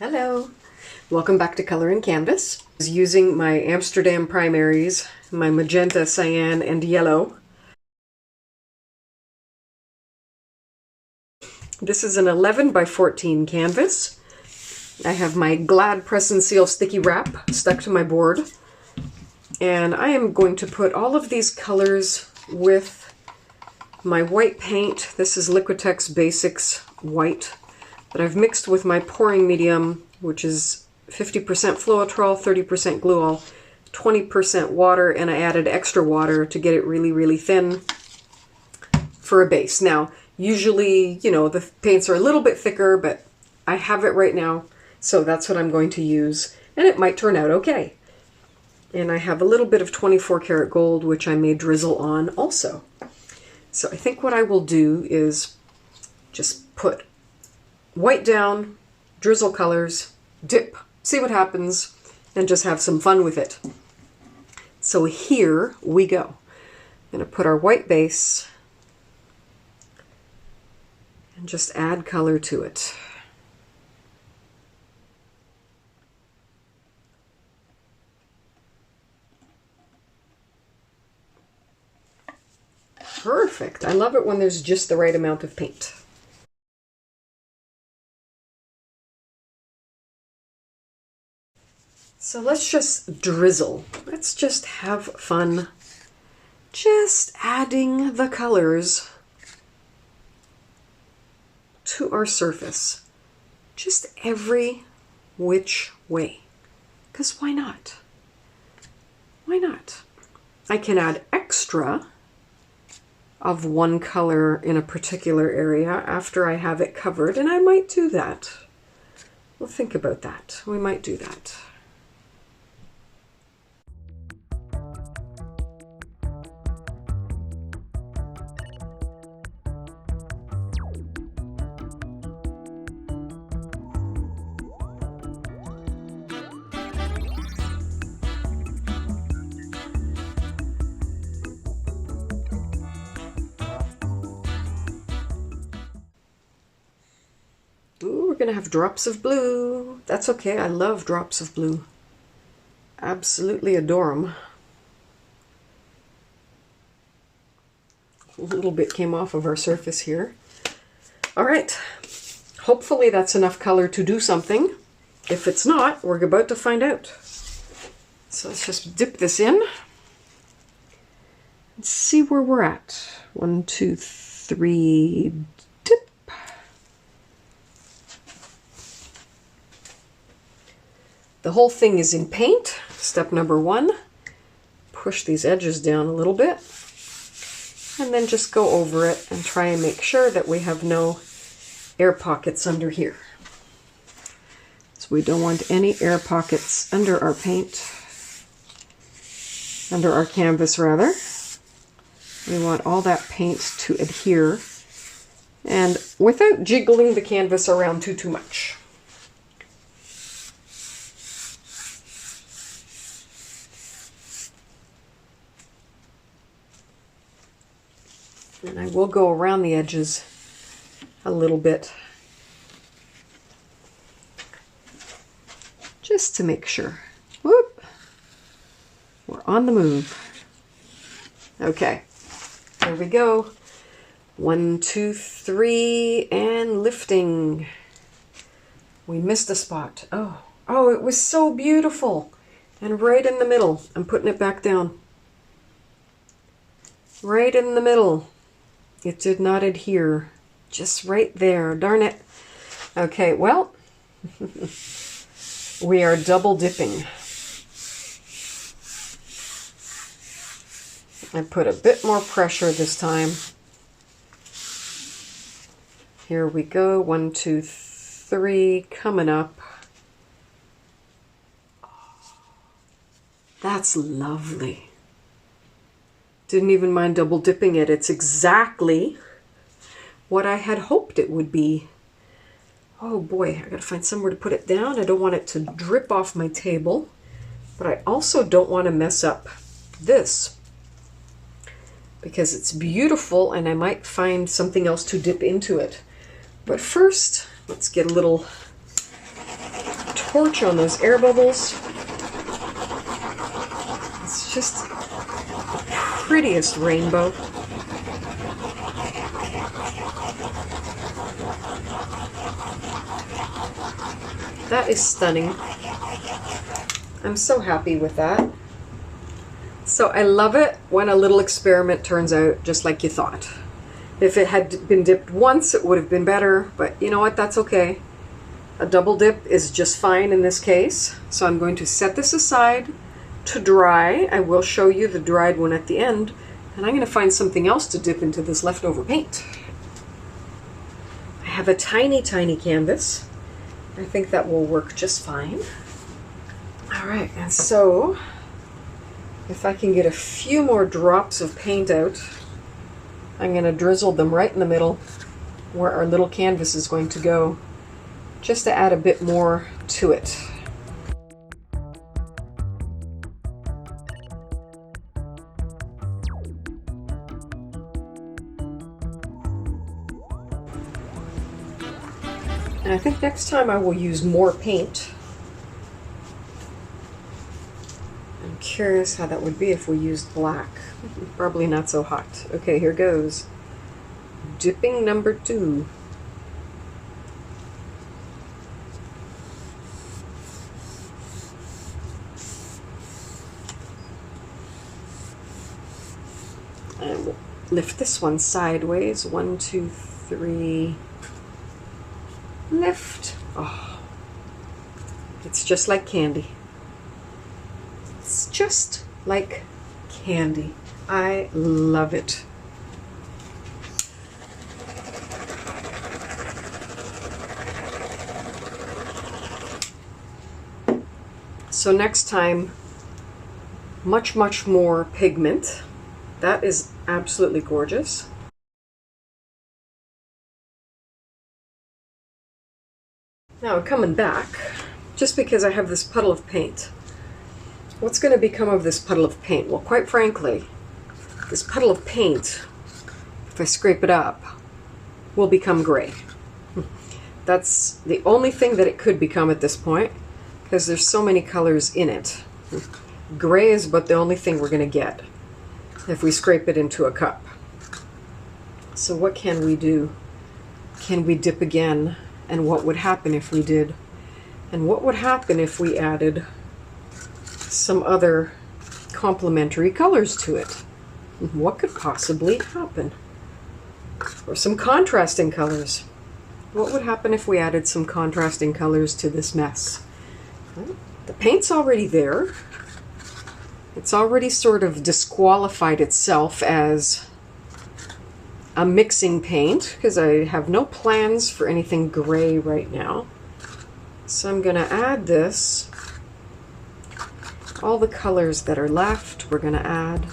Hello! Welcome back to Color and Canvas. I was using my Amsterdam primaries, my magenta, cyan, and yellow. This is an 11 by 14 canvas. I have my Glad Press and Seal sticky wrap stuck to my board. And I am going to put all of these colors with my white paint. This is Liquitex Basics white that I've mixed with my pouring medium, which is 50% Floetrol, 30% Gluol, 20% water, and I added extra water to get it really, really thin for a base. Now, usually, you know, the paints are a little bit thicker, but I have it right now, so that's what I'm going to use, and it might turn out okay. And I have a little bit of 24 karat gold, which I may drizzle on also. So I think what I will do is just put white down, drizzle colors, dip, see what happens, and just have some fun with it. So here we go. I'm going to put our white base and just add color to it. Perfect. I love it when there's just the right amount of paint. So let's just drizzle. Let's just have fun. Just adding the colors to our surface. Just every which way. Because why not? Why not? I can add extra of one color in a particular area after I have it covered, and I might do that. We'll think about that. We might do that. Ooh, we're gonna have drops of blue. That's okay, I love drops of blue. Absolutely adore them. A little bit came off of our surface here. All right, hopefully that's enough color to do something. If it's not, we're about to find out. So let's just dip this in and see where we're at. 1, 2, 3, dip. The whole thing is in paint. Step number 1, push these edges down a little bit and then just go over it and try and make sure that we have no air pockets under here. So we don't want any air pockets under our paint, under our canvas rather. We want all that paint to adhere and without jiggling the canvas around too much. And I will go around the edges a little bit just to make sure. Whoop! We're on the move. Okay, here we go. 1, 2, 3, and lifting. We missed a spot. Oh, it was so beautiful. And right in the middle. I'm putting it back down. Right in the middle. It did not adhere. Just right there. Darn it. Okay, well, we are double dipping. I put a bit more pressure this time. Here we go. 1, 2, 3, coming up. That's lovely. Didn't even mind double dipping it. It's exactly what I had hoped it would be. Oh boy, I gotta find somewhere to put it down. I don't want it to drip off my table, but I also don't want to mess up this because it's beautiful and I might find something else to dip into it. But first, let's get a little torch on those air bubbles. It's just the prettiest rainbow. That is stunning. I'm so happy with that. So I love it when a little experiment turns out just like you thought. If it had been dipped once, it would have been better, but you know what, that's okay. A double dip is just fine in this case. So I'm going to set this aside to dry. I will show you the dried one at the end, and I'm going to find something else to dip into this leftover paint. I have a tiny, tiny canvas. I think that will work just fine. All right, and so if I can get a few more drops of paint out, I'm going to drizzle them right in the middle where our little canvas is going to go, just to add a bit more to it. And I think next time I will use more paint. I'm curious how that would be if we used black. Probably not so hot. Okay, here goes. Dipping number 2. And we'll lift this one sideways. 1, 2, 3. Lift. Oh, it's just like candy. It's just like candy. I love it. So next time, much, much more pigment. That is absolutely gorgeous. Now coming back, just because I have this puddle of paint. What's going to become of this puddle of paint? Well, quite frankly, this puddle of paint, if I scrape it up, will become gray. That's the only thing that it could become at this point, because there's so many colors in it. Gray is but the only thing we're going to get if we scrape it into a cup. So what can we do? Can we dip again? And what would happen if we did? And what would happen if we added some other complementary colors to it? What could possibly happen? Or some contrasting colors. What would happen if we added some contrasting colors to this mess? Well, the paint's already there. It's already sort of disqualified itself as a mixing paint, because I have no plans for anything gray right now. So I'm going to add this. All the colors that are left, we're going to add.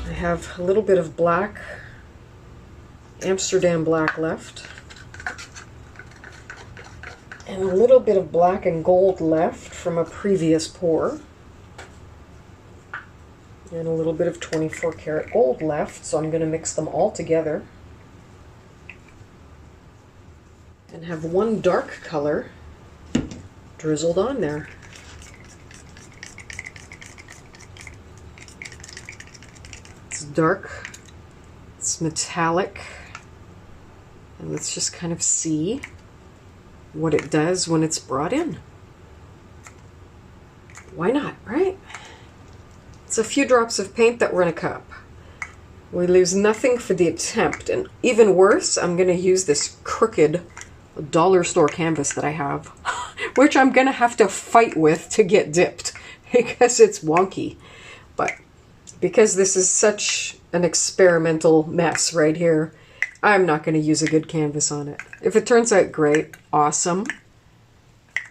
I have a little bit of black, Amsterdam black left, and a little bit of black and gold left from a previous pour, and a little bit of 24 karat gold left, so I'm going to mix them all together and have one dark color drizzled on there. It's dark, it's metallic, and let's just kind of see what it does when it's brought in. Why not, right? It's a few drops of paint that were in a cup. We lose nothing for the attempt, and even worse, I'm going to use this crooked dollar store canvas that I have, which I'm going to have to fight with to get dipped because it's wonky. But because this is such an experimental mess right here, I'm not going to use a good canvas on it. If it turns out great, awesome.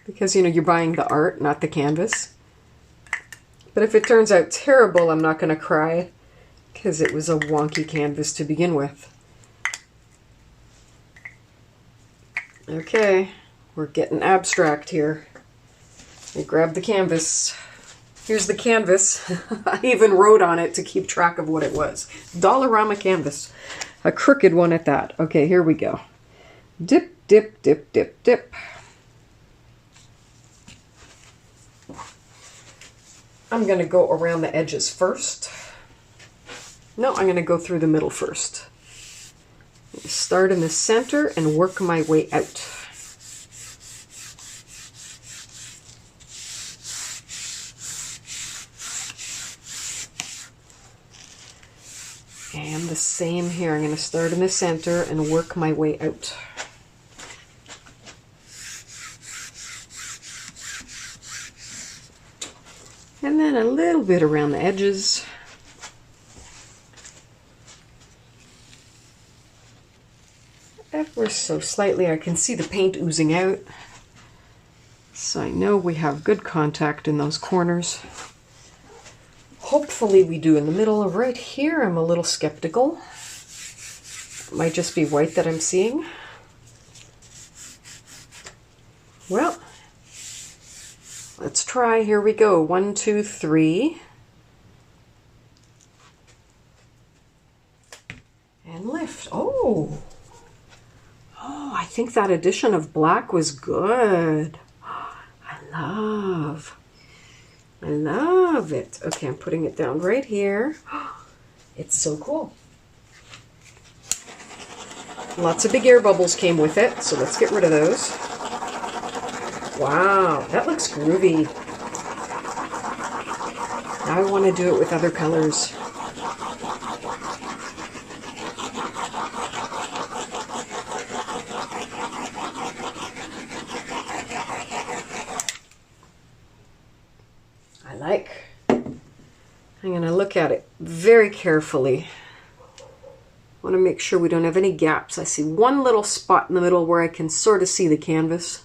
Because, you know, you're buying the art, not the canvas. But if it turns out terrible, I'm not going to cry, because it was a wonky canvas to begin with. Okay, we're getting abstract here. We grab the canvas. Here's the canvas. I even wrote on it to keep track of what it was. Dollarama canvas. A crooked one at that. Okay, here we go. Dip, dip, dip, dip, dip. I'm going to go around the edges first. No, I'm going to go through the middle first. Start in the center and work my way out. And the same here. I'm going to start in the center and work my way out. And then a little bit around the edges. Ever so slightly. I can see the paint oozing out. So I know we have good contact in those corners. Hopefully we do in the middle. Of right here, I'm a little skeptical. It might just be white that I'm seeing. Well, let's try. Here we go. 1, 2, 3. And lift. Oh! Oh, I think that addition of black was good. I love it. Okay, I'm putting it down right here. It's so cool. Lots of big air bubbles came with it, so let's get rid of those. Wow, that looks groovy. Now I want to do it with other colors. I'm going to look at it very carefully. I want to make sure we don't have any gaps. I see one little spot in the middle where I can sort of see the canvas.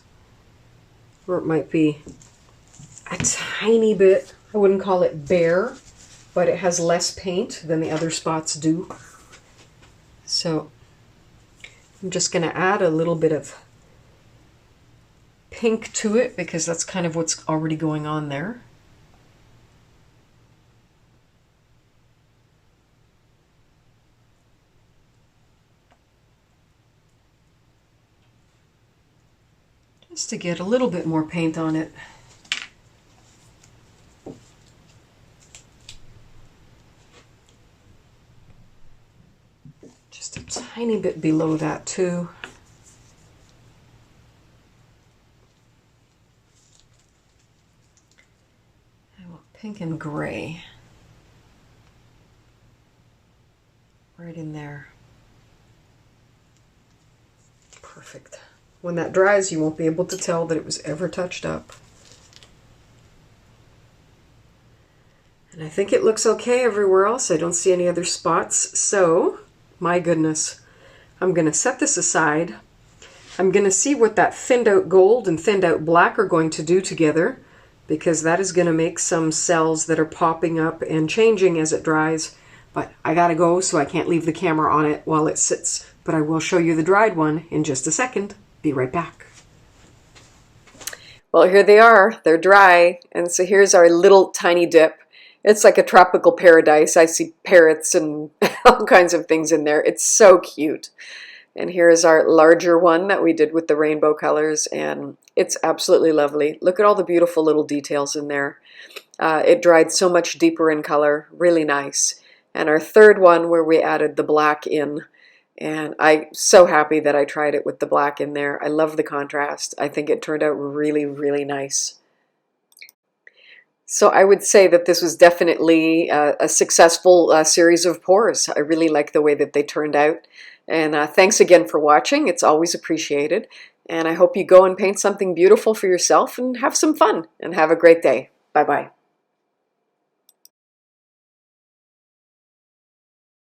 Or it might be a tiny bit. I wouldn't call it bare, but it has less paint than the other spots do. So I'm just going to add a little bit of pink to it because that's kind of what's already going on there. Just to get a little bit more paint on it. Just a tiny bit below that too. I want pink and gray. Right in there. Perfect. When that dries, you won't be able to tell that it was ever touched up. And I think it looks okay everywhere else. I don't see any other spots. So, my goodness, I'm going to set this aside. I'm going to see what that thinned out gold and thinned out black are going to do together, because that is going to make some cells that are popping up and changing as it dries. But I gotta go, so I can't leave the camera on it while it sits. But I will show you the dried one in just a second. Be right back. Well, here they are. They're dry. And so here's our little tiny dip. It's like a tropical paradise. I see parrots and all kinds of things in there. It's so cute. And here's our larger one that we did with the rainbow colors. And it's absolutely lovely. Look at all the beautiful little details in there. It dried so much deeper in color. Really nice. And our third one where we added the black in. And I'm so happy that I tried it with the black in there. I love the contrast. I think it turned out really, really nice. So I would say that this was definitely a successful series of pours. I really like the way that they turned out. And thanks again for watching. It's always appreciated. And I hope you go and paint something beautiful for yourself and have some fun. And have a great day. Bye-bye.